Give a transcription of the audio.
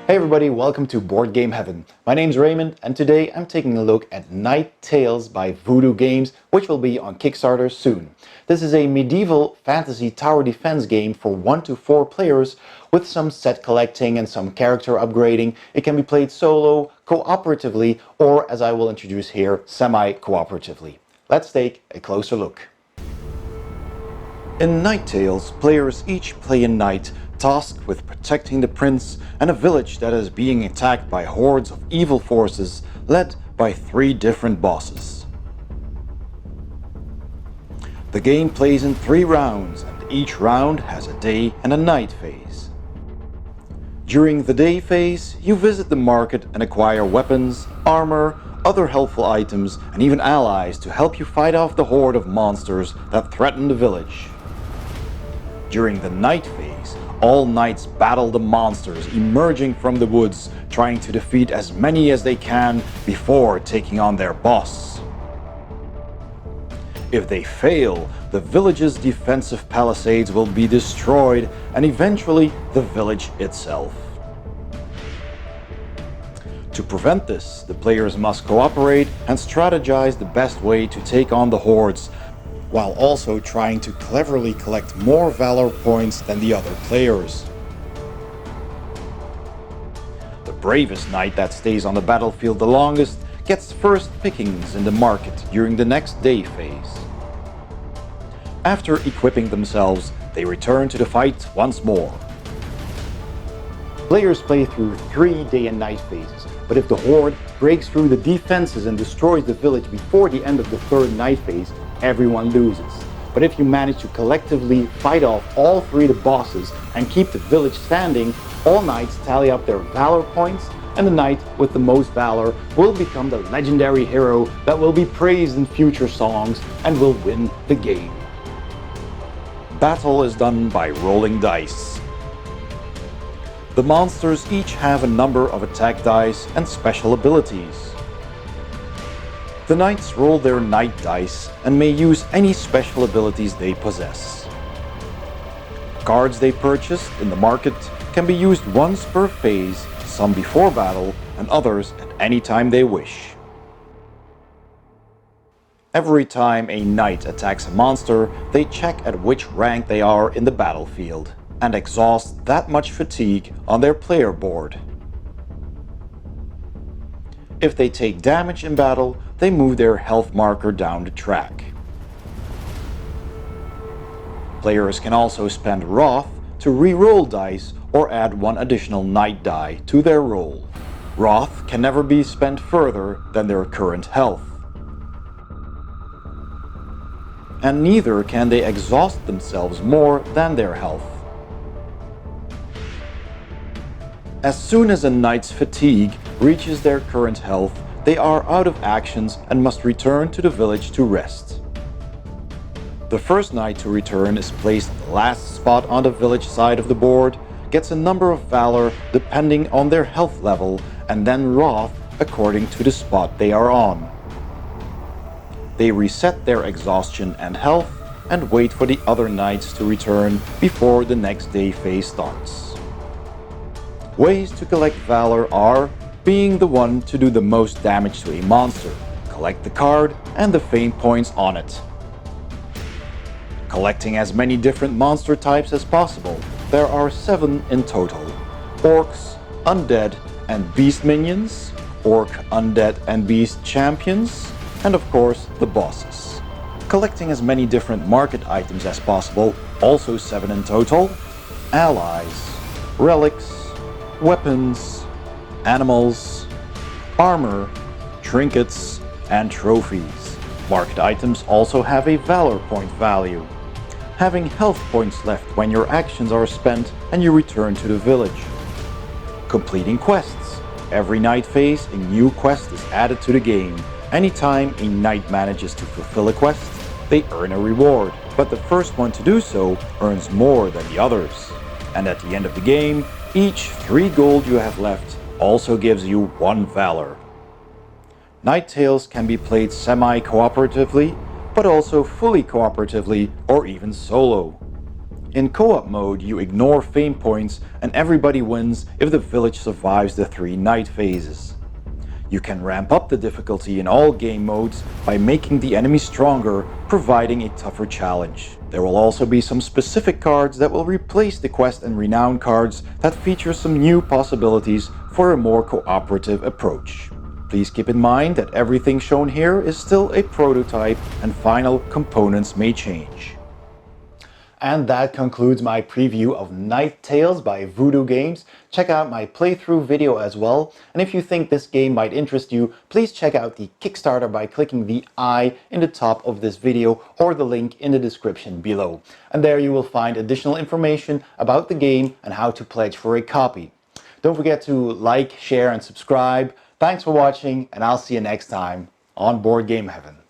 Hey everybody, welcome to Board Game Heaven. My name's Raymond and today I'm taking a look at Night Tales by Voodoo Games, which will be on Kickstarter soon. This is a medieval fantasy tower defense game for 1 to 4 players with some set collecting and some character upgrading. It can be played solo, cooperatively, or as I will introduce here, semi-cooperatively. Let's take a closer look. In Night Tales, players each play a knight tasked with protecting the prince and a village that is being attacked by hordes of evil forces led by 3 different bosses. The game plays in 3 rounds and each round has a day and a night phase. During the day phase, you visit the market and acquire weapons, armor, other helpful items and even allies to help you fight off the horde of monsters that threaten the village. During the night phase, all knights battle the monsters emerging from the woods, trying to defeat as many as they can before taking on their boss. If they fail, the village's defensive palisades will be destroyed and eventually the village itself. To prevent this, the players must cooperate and strategize the best way to take on the hordes, while also trying to cleverly collect more valor points than the other players. The bravest knight that stays on the battlefield the longest gets first pickings in the market during the next day phase. After equipping themselves, they return to the fight once more. Players play through 3 day and night phases, but if the horde breaks through the defenses and destroys the village before the end of the 3rd night phase, everyone loses. But if you manage to collectively fight off all 3 of the bosses and keep the village standing, all knights tally up their valor points, and the knight with the most valor will become the legendary hero that will be praised in future songs and will win the game. Battle is done by rolling dice. The monsters each have a number of attack dice and special abilities. The knights roll their knight dice and may use any special abilities they possess. Cards they purchased in the market can be used once per phase, some before battle and others at any time they wish. Every time a knight attacks a monster, they check at which rank they are in the battlefield and exhaust that much fatigue on their player board. If they take damage in battle, they move their health marker down the track. Players can also spend Wrath to re-roll dice or add 1 additional night die to their roll. Wrath can never be spent further than their current health. And neither can they exhaust themselves more than their health. As soon as a knight's fatigue reaches their current health, they are out of actions and must return to the village to rest. The first knight to return is placed on the last spot on the village side of the board, gets a number of valor depending on their health level, and then wrath according to the spot they are on. They reset their exhaustion and health and wait for the other knights to return before the next day phase starts. Ways to collect valor are being the one to do the most damage to a monster, collect the card and the fame points on it. Collecting as many different monster types as possible. There are 7 in total. Orcs, undead and beast minions, orc, undead and beast champions, and of course the bosses. Collecting as many different market items as possible, also 7 in total. Allies, relics, weapons, animals, armor, trinkets, and trophies. Market items also have a valor point value. Having health points left when your actions are spent and you return to the village. Completing quests. Every night phase, a new quest is added to the game. Anytime a knight manages to fulfill a quest, they earn a reward, but the first one to do so earns more than the others. And at the end of the game, each 3 gold you have left also gives you 1 valor. Night Tales can be played semi-cooperatively, but also fully cooperatively or even solo. In co-op mode, you ignore fame points and everybody wins if the village survives the 3 night phases. You can ramp up the difficulty in all game modes by making the enemy stronger, providing a tougher challenge. There will also be some specific cards that will replace the quest and renown cards that feature some new possibilities for a more cooperative approach. Please keep in mind that everything shown here is still a prototype and final components may change. And that concludes my preview of Night Tales by Voodoo Games. Check out my playthrough video as well. And if you think this game might interest you, please check out the Kickstarter by clicking the I in the top of this video or the link in the description below. And there you will find additional information about the game and how to pledge for a copy. Don't forget to like, share and subscribe. Thanks for watching and I'll see you next time on Board Game Heaven.